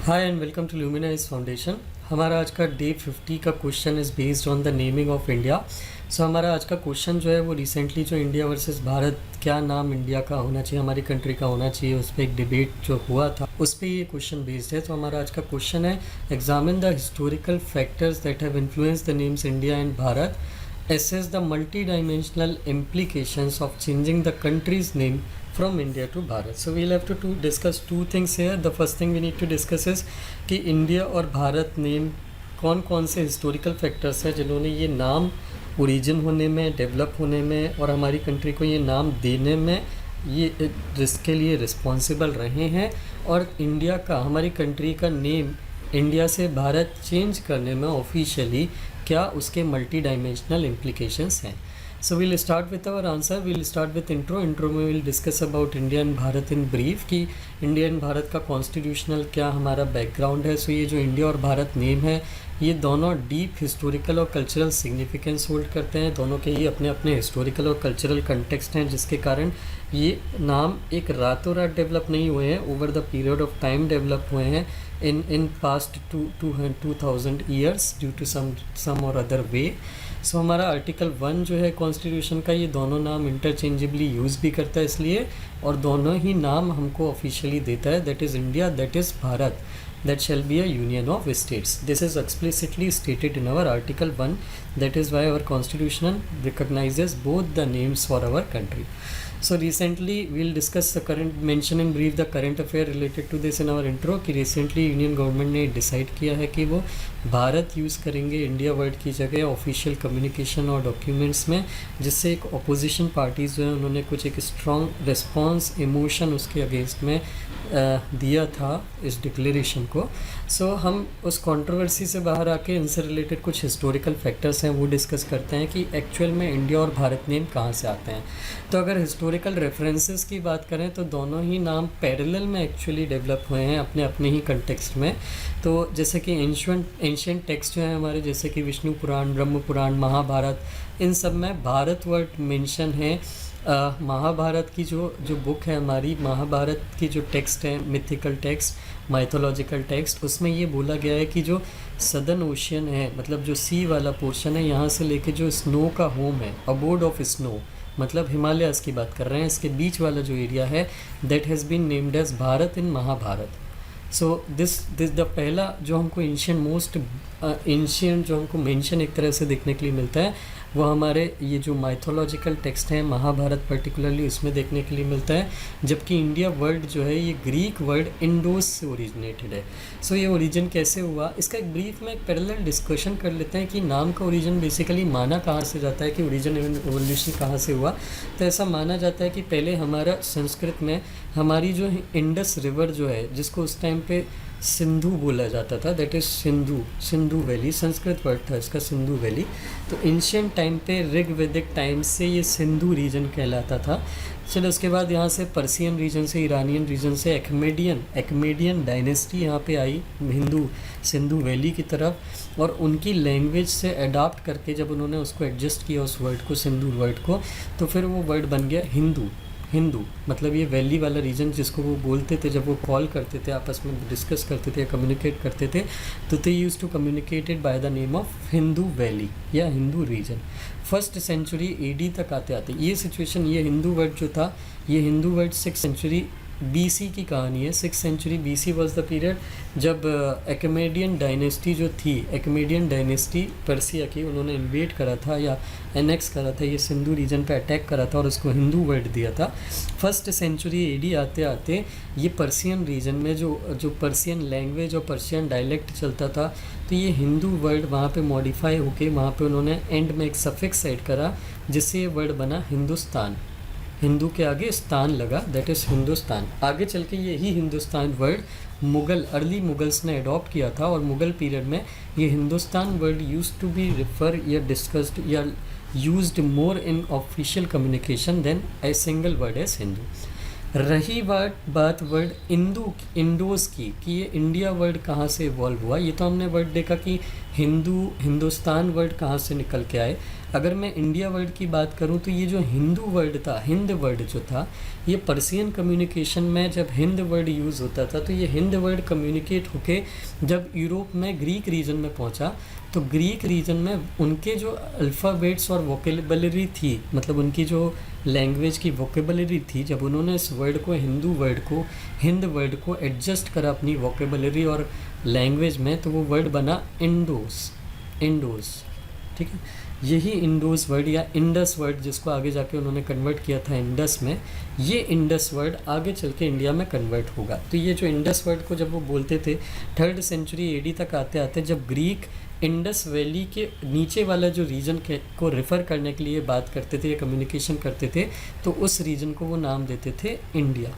Hi and welcome to Luminize foundation. हमारा आज का डे 50 का question is based on the naming of India. So हमारा आज का क्वेश्चन जो है वो रिसेंटली जो इंडिया वर्सेस भारत, क्या नाम इंडिया का होना चाहिए, हमारी कंट्री का होना चाहिए, उस पर एक डिबेट जो हुआ था उस पर ये क्वेश्चन बेस्ड है। तो हमारा आज का क्वेश्चन है, examine the historical factors that have influenced the names India and Bharat, assess the multi-dimensional implications of changing the country's name from India to Bharat. So we'll have to discuss two things here. The first thing we need to discuss is कि India और Bharat name कौन कौन से historical factors हैं जिन्होंने ये नाम origin होने में, डेवलप होने में और हमारी कंट्री को ये नाम देने में ये इसके लिए रिस्पॉन्सिबल रहे हैं, और इंडिया का, हमारी कंट्री का नेम इंडिया से भारत चेंज करने में ऑफिशियली क्या उसके मल्टी डायमेंशनल इम्प्लीकेशंस हैं। So will start with our answer. Will start with intro में will discuss about India and Bharat in brief, कि इंडिया एंड भारत का कॉन्स्टिट्यूशनल क्या हमारा बैकग्राउंड है। सो ये जो इंडिया और भारत नेम है ये दोनों डीप हिस्टोरिकल और कल्चरल सिग्निफिकेंस होल्ड करते हैं। दोनों के ही अपने अपने हिस्टोरिकल और कल्चरल कंटेक्स्ट हैं, जिसके कारण ये नाम एक रातों रात डेवलप नहीं हुए हैं, over the period of time develop हुए हैं in past 2000 years due to some or other way. सो हमारा आर्टिकल 1 जो है कॉन्स्टिट्यूशन का, ये दोनों नाम इंटरचेंजेबली यूज़ भी करता है इसलिए, और दोनों ही नाम हमको ऑफिशियली देता है, that is India, that is Bharat, that shall be a union of states. This is explicitly stated in our article 1. That is why our constitution recognizes both the names for our country. So recently we'll discuss the current, mention in brief the current affair related to this in our intro, कि recently union government ने decide किया है कि वो Bharat use करेंगे India word की जगह official communication और डॉक्यूमेंट्स में, जिससे एक अपोजिशन पार्टीज़ जो है उन्होंने कुछ एक स्ट्रॉन्ग रिस्पॉन्स इमोशन उसके अगेंस्ट में दिया था इस डिक्लेरेशन को। सो हम उस कंट्रोवर्सी से बाहर आके इनसे रिलेटेड कुछ हिस्टोरिकल फैक्टर्स हैं वो डिस्कस करते हैं कि एक्चुअल में इंडिया और भारत नेम कहाँ से आते हैं। तो अगर हिस्टोरिकल रेफरेंसेस की बात करें तो दोनों ही नाम पैरेलल में एक्चुअली डेवलप हुए हैं अपने अपने ही कंटेक्स्ट में। तो जैसे कि एंशिएंट टेक्स्ट जो हैं हमारे, जैसे कि विष्णु पुराण, ब्रह्म पुराण, महाभारत, इन सब में भारत वर्ड मेंशन है। महाभारत की जो बुक है हमारी, महाभारत की जो टेक्स्ट है, मिथिकल टेक्स्ट, माइथोलॉजिकल टेक्स्ट, उसमें ये बोला गया है कि जो सदर्न ओशियन है, मतलब जो सी वाला पोर्शन है, यहाँ से लेके जो स्नो का होम है, अबोर्ड ऑफ स्नो, मतलब हिमालयस की बात कर रहे हैं, इसके बीच वाला जो एरिया है, that has been named as Bharat in Mahabharat. So this the पहला जो हमको एंशियंट जो हमको मेंशन एक तरह से देखने के लिए मिलता है वो हमारे ये जो माइथोलॉजिकल टेक्स्ट हैं, महाभारत पर्टिकुलरली, उसमें देखने के लिए मिलता है। जबकि इंडिया वर्ड जो है ये ग्रीक वर्ड इंडोस से ओरिजिनेटेड है। सो ये ओरिजिन कैसे हुआ, इसका एक ब्रीफ में एक पैरेलल डिस्कशन कर लेते हैं कि नाम का ओरिजिन बेसिकली माना कहाँ से जाता है, कि ओरिजिन एवोल्यूशन कहाँ से हुआ। तो ऐसा माना जाता है कि पहले हमारा संस्कृत में हमारी जो इंडस रिवर जो है, जिसको उस टाइम पे सिंधु बोला जाता था, that is Sindhu valley, Sanskrit word था इसका, सिंधु वैली। तो एंशिएंट टाइम पे ऋग्वैदिक टाइम से ये सिंधु रीजन कहलाता था। चलो उसके बाद यहाँ से पर्सियन रीजन से, ईरानियन रीजन से एक्मेडियन डायनेस्टी यहाँ पे आई सिंधु वैली की तरफ, और उनकी लैंग्वेज से अडाप्ट करके जब उन्होंने उसको एडजस्ट किया उस वर्ड को, सिंधु वर्ड को, तो फिर वो वर्ड बन गया हिंदू। मतलब ये वैली वाला रीजन जिसको वो बोलते थे, जब वो कॉल करते थे, आपस में डिस्कस करते थे, कम्युनिकेट करते थे, तो they use to communicated by the name of Hindu valley या Hindu region. First century AD तक आते ये सिचुएशन, ये हिंदू वर्ड जो था, ये Hindu word 6th century BC की कहानी है। 6th century BC was the period जब एक्मेडियन डायनेस्टी जो थी, एक्मेडियन डायनेस्टी पर्सिया की, उन्होंने इन्वेट करा था या एनेक्स करा था, ये सिंधु रीजन पे अटैक करा था और उसको हिंदू वर्ड दिया था। 1st सेंचुरी AD आते आते ये पर्सियन रीजन में जो पर्सियन लैंग्वेज और पर्सियन डायलेक्ट चलता था, तो ये हिंदू वर्ड वहाँ पे मॉडिफाई होके वहाँ पे उन्होंने एंड में एक सफिक्स ऐड करा, जिससे ये वर्ड बना हिंदुस्तान। हिंदू के आगे स्थान लगा, दैट इज़ हिंदुस्तान। आगे चल के यही हिंदुस्तान वर्ड अर्ली मुगल्स ने अडॉप्ट किया था, और मुगल पीरियड में ये Hindustan word used to be refer या डिस्कस्ड या used more in official communication than a single word as Hindu. रही बात वर्ड इंडोस की, कि ये इंडिया वर्ड कहाँ से इवॉल्व हुआ, ये तो हमने वर्ड देखा कि हिंदुस्तान वर्ड कहाँ से निकल के आए। अगर मैं इंडिया वर्ड की बात करूं तो ये जो हिंदू वर्ड था, हिंद वर्ड जो था, ये पर्सियन कम्युनिकेशन में जब हिंद वर्ड यूज़ होता था तो ये हिंद वर्ड कम्युनिकेट होके जब यूरोप में ग्रीक रीजन में पहुंचा तो ग्रीक रीजन में उनके जो अल्फ़ाबेट्स और वोकेबलरी थी, मतलब उनकी जो लैंग्वेज की वोकेबलरी थी, जब उन्होंने इस वर्ड को हिंद वर्ड को एडजस्ट करा अपनी वोकेबलरी और लैंग्वेज में, तो वो वर्ड बना इंडोस। ठीक है, यही इंडोस वर्ड या इंडस वर्ड जिसको आगे जाके उन्होंने कन्वर्ट किया था इंडस में, ये इंडस वर्ड आगे चल के इंडिया में कन्वर्ट होगा। तो ये जो इंडस वर्ड को जब वो बोलते थे 3rd सेंचुरी AD तक आते आते, जब ग्रीक इंडस वैली के नीचे वाला जो रीजन को रेफ़र करने के लिए बात करते थे या कम्युनिकेशन करते थे, तो उस रीजन को वो नाम देते थे India.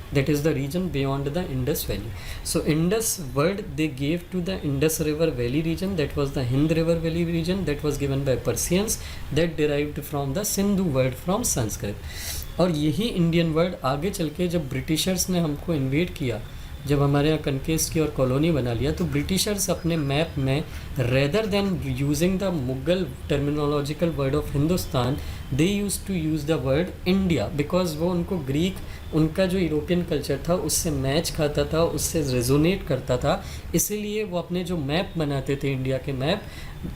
That is the region beyond the Indus Valley. So Indus word they gave to the Indus River Valley region, that was the Hind River Valley region, that was given by Persians, that derived from the Sindhu word from Sanskrit. और यही Indian word आगे चल के जब Britishers ने हमको invade किया, जब हमारे यहाँ कनकेस्ट की और कॉलोनी बना लिया, तो ब्रिटिशर्स अपने मैप में rather than using the Mughal terminological word of Hindustan, they use to use the word India, because वो उनको ग्रीक, उनका जो यूरोपियन कल्चर था उससे मैच खाता था, उससे रेजोनेट करता था, इसीलिए वो अपने जो मैप बनाते थे, इंडिया के मैप,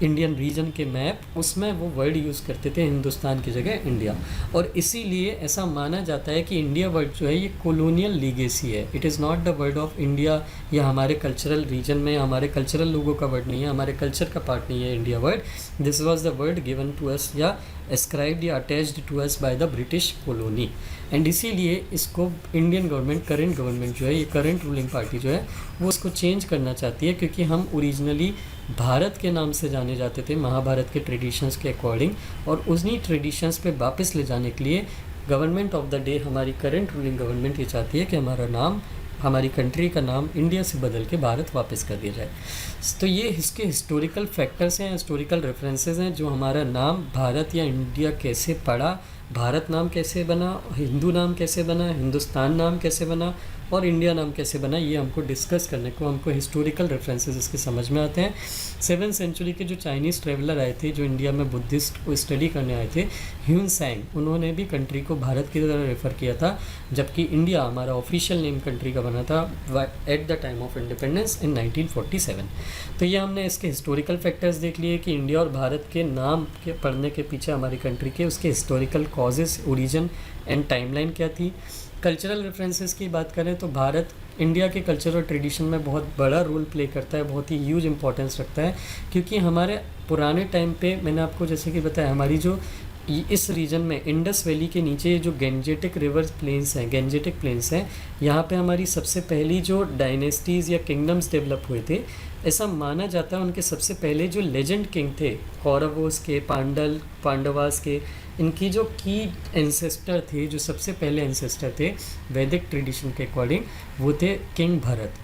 इंडियन रीजन के मैप, उसमें वो वर्ड यूज़ करते थे हिंदुस्तान की जगह इंडिया। और इसीलिए ऐसा माना जाता है कि इंडिया वर्ड जो है ये कॉलोनियल लीगेसी है, it is not the word of India या हमारे कल्चरल रीजन में हमारे कल्चरल लोगों का वर्ड नहीं है, हमारे कल्चर का पार्ट नहीं है India word. This was the word given to us या एस्क्राइब्ड या attached to us by the British colony, and इसीलिए इसको इंडियन गवर्नमेंट, करंट गवर्नमेंट जो है, ये करंट रूलिंग पार्टी जो है, वो इसको चेंज करना चाहती है, क्योंकि हम ओरिजिनली भारत के नाम से जाने जाते थे महाभारत के ट्रेडिशंस के अकॉर्डिंग, और उन्हीं ट्रेडिशंस पे वापस ले जाने के लिए गवर्नमेंट ऑफ द डे, हमारी करंट रूलिंग गवर्नमेंट ये चाहती है कि हमारा नाम, हमारी कंट्री का नाम इंडिया से बदल के भारत वापस कर दिया जाए। तो ये इसके हिस्टोरिकल फैक्टर्स हैं, हिस्टोरिकल रेफरेंसेस हैं, जो हमारा नाम भारत या इंडिया कैसे पड़ा, भारत नाम कैसे बना, हिंदू नाम कैसे बना, हिंदुस्तान नाम कैसे बना और इंडिया नाम कैसे बना, ये हमको डिस्कस करने को, हमको हिस्टोरिकल रेफरेंसेस इसके समझ में आते हैं। 7th सेंचुरी के जो चाइनीज़ ट्रेवलर आए थे, जो इंडिया में बुद्धिस्ट को स्टडी करने आए थे, ह्यून सैंग, उन्होंने भी कंट्री को भारत की तरह रेफ़र किया था, जबकि इंडिया हमारा ऑफिशियल नेम कंट्री का बना था at the time of independence in 1947। तो ये हमने इसके हिस्टोरिकल फैक्टर्स देख लिए कि इंडिया और भारत के नाम के पढ़ने के पीछे हमारी कंट्री के उसके historical causes, origin and timeline क्या थी। कल्चरल रेफरेंसेस की बात करें तो भारत इंडिया के कल्चर और ट्रेडिशन में बहुत बड़ा रोल प्ले करता है, बहुत ही ह्यूज इंपॉर्टेंस रखता है, क्योंकि हमारे पुराने टाइम पे, मैंने आपको जैसे कि बताया, हमारी जो इस रीजन में इंडस वैली के नीचे जो गेंजेटिक रिवर प्लेन्स हैं, गेंजेटिक प्लेन्स हैं, यहाँ पे हमारी सबसे पहली जो डायनेस्टीज़ या किंगडम्स डेवलप हुए थे। ऐसा माना जाता है उनके सबसे पहले जो लेजेंड किंग थे, कौरवों के, पांडवास के, इनकी जो की एंसेस्टर थे, जो सबसे पहले एंसेस्टर थे वैदिक ट्रेडिशन के अकॉर्डिंग, वो थे किंग भरत।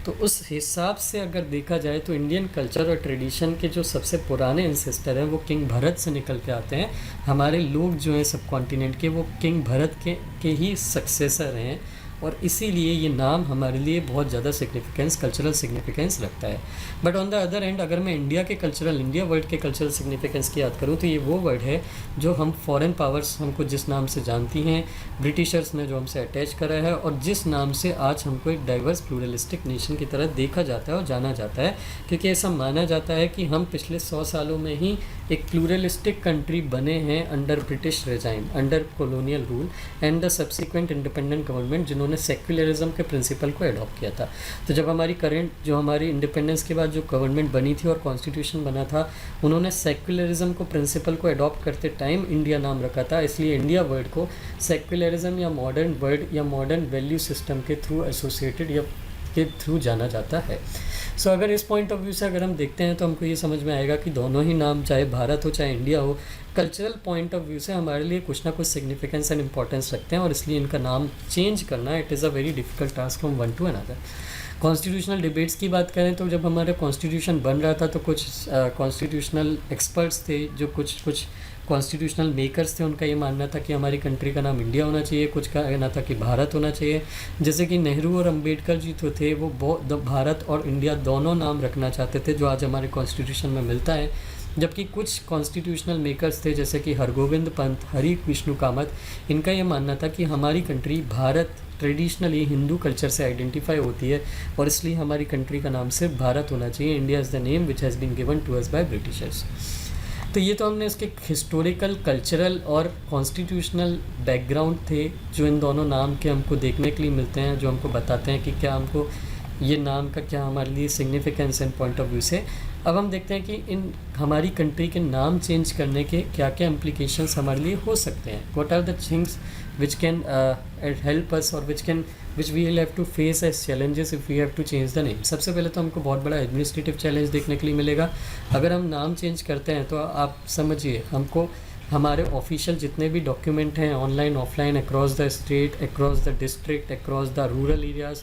तो उस हिसाब से अगर देखा जाए तो इंडियन कल्चर और ट्रेडिशन के जो सबसे पुराने एंसेस्टर हैं वो किंग भरत से निकल के आते हैं। हमारे लोग जो हैं सब कॉन्टिनेंट के, वो किंग भरत के ही सक्सेसर हैं, और इसीलिए ये नाम हमारे लिए बहुत ज़्यादा सिग्निफिकेंस, कल्चरल सिग्निफिकेंस रखता है। But on the other and, अगर मैं इंडिया वर्ड के कल्चरल सिग्निफिकेंस की याद करूँ तो ये वो वर्ड है जो हम फॉरेन पावर्स हमको जिस नाम से जानती हैं, ब्रिटिशर्स ने जो हमसे अटैच करा है, और जिस नाम से आज हमको एक डाइवर्स प्लूरलिस्टिक नेशन की तरह देखा जाता है और जाना जाता है, क्योंकि ऐसा माना जाता है कि हम पिछले 100 सालों में ही एक प्लूरलिस्टिक कंट्री बने हैं under British regime, under colonial rule and the subsequent independent government, जिन्होंने सेक्युलरिज्म के प्रिंसिपल को अडॉप्ट किया था। तो जब हमारी हमारी इंडिपेंडेंस के बाद जो गवर्नमेंट बनी थी और कॉन्स्टिट्यूशन बना था, उन्होंने सेक्युलरिज्म को प्रिंसिपल को अडॉप्ट करते टाइम इंडिया नाम रखा था, इसलिए इंडिया वर्ड को सेक्युलरिज्म या मॉडर्न वर्ड या मॉडर्न वैल्यू सिस्टम के थ्रू एसोसिएटेड या के थ्रू जाना जाता है। सो अगर इस पॉइंट ऑफ व्यू से अगर हम देखते हैं तो हमको ये समझ में आएगा कि दोनों ही नाम, चाहे भारत हो चाहे इंडिया हो, कल्चरल पॉइंट ऑफ व्यू से हमारे लिए कुछ ना कुछ सिग्निफिकेंस एंड इंपॉर्टेंस रखते हैं, और इसलिए इनका नाम चेंज करना it is a very difficult task from one two another. Constitutional debates की बात करें तो जब हमारा कॉन्स्टिट्यूशन बन रहा था तो कुछ कॉन्स्टिट्यूशनल एक्सपर्ट्स थे, जो कुछ कॉन्स्टिट्यूशनल मेकर्स थे, उनका ये मानना था कि हमारी कंट्री का नाम इंडिया होना चाहिए, कुछ का कहना था कि भारत होना चाहिए। जैसे कि नेहरू और अंबेडकर जी तो थे, वो भारत और इंडिया दोनों नाम रखना चाहते थे, जो आज हमारे कॉन्स्टिट्यूशन में मिलता है। जबकि कुछ कॉन्स्टिट्यूशनल मेकर्स थे जैसे कि हरगोविंद पंत, हरि विष्णु कामत, इनका ये मानना था कि हमारी country Bharat traditionally Hindu culture से आइडेंटिफाई होती है और इसलिए हमारी कंट्री का नाम सिर्फ भारत होना चाहिए। India is the name which has been given to us by Britishers. तो ये तो हमने इसके हिस्टोरिकल, कल्चरल और कॉन्स्टिट्यूशनल बैकग्राउंड थे जो इन दोनों नाम के हमको देखने के लिए मिलते हैं, जो हमको बताते हैं कि क्या हमको ये नाम का क्या हमारे लिए significance and point of view से। अब हम देखते हैं कि इन हमारी कंट्री के नाम चेंज करने के क्या क्या इम्प्लीकेशंस हमारे लिए हो सकते हैं। What are the things which can help us और which we will have to face as challenges if we have to change the name. सबसे पहले तो हमको बहुत बड़ा एडमिनिस्ट्रेटिव चैलेंज देखने के लिए मिलेगा। अगर हम नाम चेंज करते हैं तो आप समझिए हमको हमारे ऑफिशियल जितने भी डॉक्यूमेंट हैं online offline across the state, across the district, across the rural areas,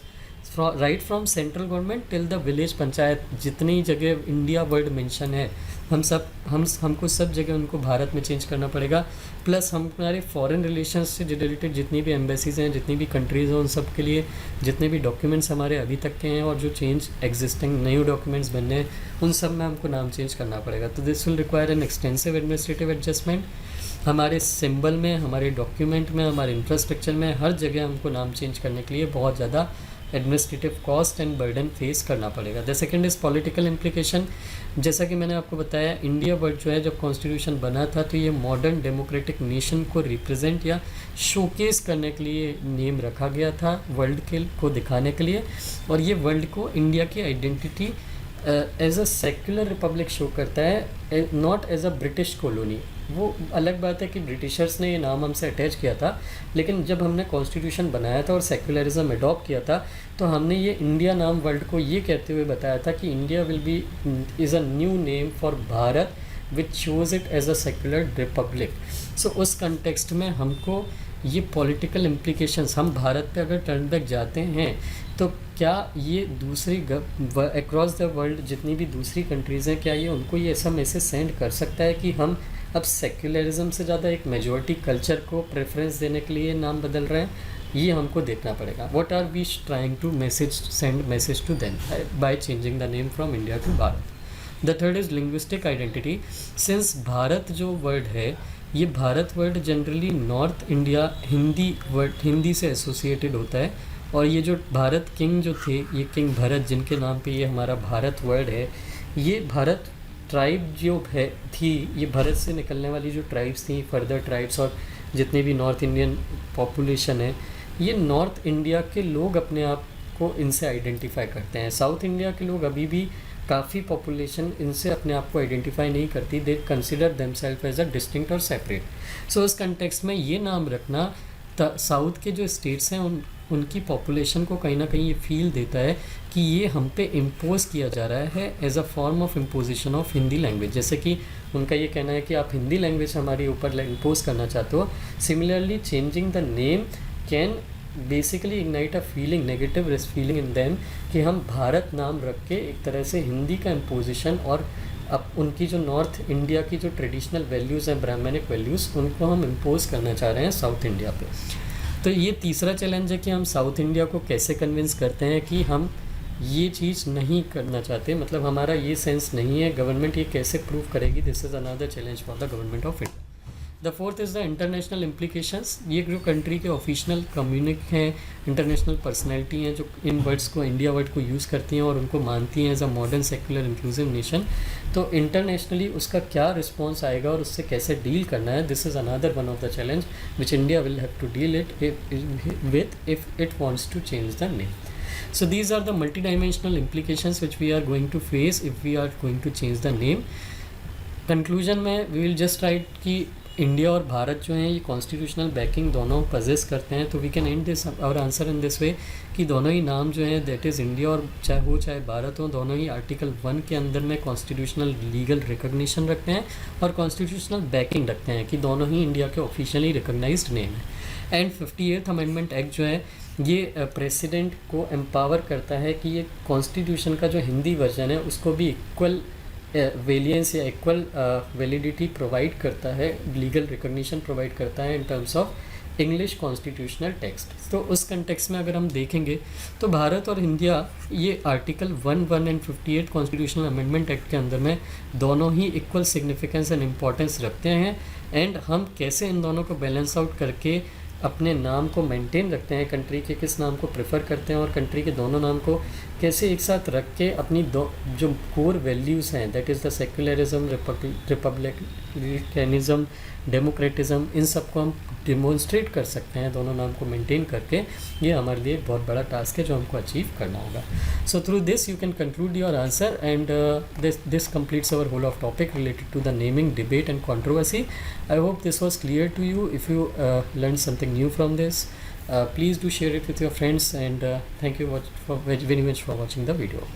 right from central government till the village panchayat, जितनी जगह इंडिया वर्ड मेंशन है हमको सब जगह उनको भारत में चेंज करना पड़ेगा। प्लस हमारे फॉरेन रिलेशंस से रिलेटेड जितनी भी एम्बेसीज हैं, जितनी भी कंट्रीज़ हैं, उन सब के लिए जितने भी डॉक्यूमेंट्स हमारे अभी तक के हैं और जो चेंज एग्जिस्टिंग न्यू डॉक्यूमेंट्स बनने हैं उन सब में हमको नाम चेंज करना पड़ेगा। तो this will require an extensive administrative adjustment. हमारे सिंबल में, हमारे डॉक्यूमेंट में, हमारे इंफ्रास्ट्रक्चर में, हर जगह हमको नाम चेंज करने के लिए बहुत ज़्यादा administrative cost and burden face करना पड़ेगा। The second is political implication. जैसा कि मैंने आपको बताया, इंडिया वर्ड जो है जब कॉन्स्टिट्यूशन बना था तो ये मॉडर्न डेमोक्रेटिक नेशन को रिप्रेजेंट या शोकेस करने के लिए नेम रखा गया था, वर्ल्ड के को दिखाने के लिए। और ये वर्ल्ड को इंडिया की identity as a secular republic show करता है, not as a British colony. वो अलग बात है कि ब्रिटिशर्स ने ये नाम हमसे अटैच किया था, लेकिन जब हमने कॉन्स्टिट्यूशन बनाया था और सेक्युलरिज्म अडॉप्ट किया था तो हमने ये इंडिया नाम वर्ल्ड को ये कहते हुए बताया था कि India will be is a new name for Bharat which shows it as a secular republic. So उस कंटेक्स्ट में हमको ये पॉलिटिकल इम्प्लीकेशंस, हम भारत पे अगर टर्न बैक जाते हैं तो क्या ये दूसरी अक्रॉस द वर्ल्ड जितनी भी दूसरी कंट्रीज़ हैं, क्या ये उनको ये ऐसा मैसेज सेंड कर सकता है कि हम अब सेक्युलरिज्म से ज़्यादा एक मेजॉरिटी कल्चर को प्रेफरेंस देने के लिए नाम बदल रहे हैं? ये हमको देखना पड़ेगा। What are we trying to send message to them by changing the name from India to Bharat. The third is linguistic identity. Since Bharat जो वर्ड है, ये Bharat word generally north India Hindi से एसोसिएटेड होता है। और ये जो भारत किंग जो थे, ये किंग भरत जिनके नाम पे ये हमारा भारत वर्ड है, ये भारत ट्राइब जो है थी, ये भारत से निकलने वाली जो ट्राइब्स थी, फर्दर ट्राइब्स और जितने भी नॉर्थ इंडियन पॉपुलेशन है, ये नॉर्थ इंडिया के लोग अपने आप को इनसे आइडेंटिफाई करते हैं। साउथ इंडिया के लोग अभी भी काफ़ी पॉपुलेशन इनसे अपने आप को आइडेंटिफाई नहीं करती, they consider themselves as a distinct और सेपरेट। सो इस कंटेक्स्ट में ये नाम रखना साउथ के जो स्टेट्स हैं उनकी पॉपुलेशन को कहीं ना कहीं ये फील देता है कि ये हम पे इम्पोज किया जा रहा है as a form of imposition of Hindi language. जैसे कि उनका ये कहना है कि आप हिंदी लैंग्वेज हमारे ऊपर इम्पोज करना चाहते हो। Similarly changing the name can basically ignite a feeling, negative feeling in them कि हम भारत नाम रख के एक तरह से हिंदी का इम्पोजिशन और अब उनकी जो नॉर्थ इंडिया की जो ट्रेडिशनल वैल्यूज़ हैं, ब्राह्मणिक वैल्यूज़, उनको हम इम्पोज करना चाह रहे हैं साउथ इंडिया पे। तो ये तीसरा चैलेंज है कि हम साउथ इंडिया को कैसे कन्विंस करते हैं कि हम ये चीज़ नहीं करना चाहते, मतलब हमारा ये सेंस नहीं है। गवर्नमेंट ये कैसे प्रूव करेगी? This is another challenge for the government of India. The fourth is the international implications. ये जो कंट्री के ऑफिशियल कम्युनिक हैं, इंटरनेशनल पर्सनैलिटी हैं जो इन वर्ड्स को, इंडिया वर्ड को यूज़ करती हैं और उनको मानती हैं as a modern secular inclusive nation, तो इंटरनेशनली उसका क्या रिस्पॉन्स आएगा और उससे कैसे डील करना है? This is another one of the challenge which India will have to deal it with if it wants to change the name. So these are the multidimensional implications which we are going to face if we are going to change the name. Conclusion में we will just write कि India और भारत जो हैं ये constitutional banking दोनों possess करते हैं, तो वी कैन एंड दिस और आंसर इन दिस वे कि दोनों ही नाम जो हैं दैट इज़ इंडिया और चाहे भारत हो, दोनों ही आर्टिकल 1 के अंदर में कॉन्स्टिट्यूशनल लीगल रिकग्निशन रखते हैं और कॉन्स्टिट्यूशनल बैकिंग रखते हैं कि दोनों ही इंडिया के ऑफिशियली रिकग्नाइज्ड नेम है। एंड 58th अमेंडमेंट एक्ट जो है ये प्रेसिडेंट को एम्पावर करता है कि ये कॉन्स्टिट्यूशन का जो हिंदी वर्जन है उसको भी इक्वल वेलियंस या इक्वल वैलिडिटी प्रोवाइड करता है, लीगल रिकग्निशन प्रोवाइड करता है in terms of English constitutional text. तो उस कंटेक्स्ट में अगर हम देखेंगे तो भारत और इंडिया ये article 1 and 58 constitutional amendment act के अंदर में दोनों ही इक्वल सिग्निफिकेंस एंड इम्पोर्टेंस रखते हैं। एंड हम कैसे इन दोनों को बैलेंस आउट करके अपने नाम को मेंटेन रखते हैं, कंट्री के किस नाम को प्रेफर करते हैं और कंट्री के दोनों नाम को कैसे एक साथ रख के अपनी दो जो कोर वैल्यूज़ हैं, that is the secularism, republicanism, डेमोक्रेटिज्म, इन सब को हम डिमॉन्स्ट्रेट कर सकते हैं दोनों नाम को मेंटेन करके। ये हमारे लिए एक बहुत बड़ा टास्क है जो हमको अचीव करना होगा। So through this you can conclude your answer and this completes our whole of topic related to the naming debate and controversy. I hope this was clear to you. If you learned something new from this, please do share it with your friends, and thank you very much for watching the video.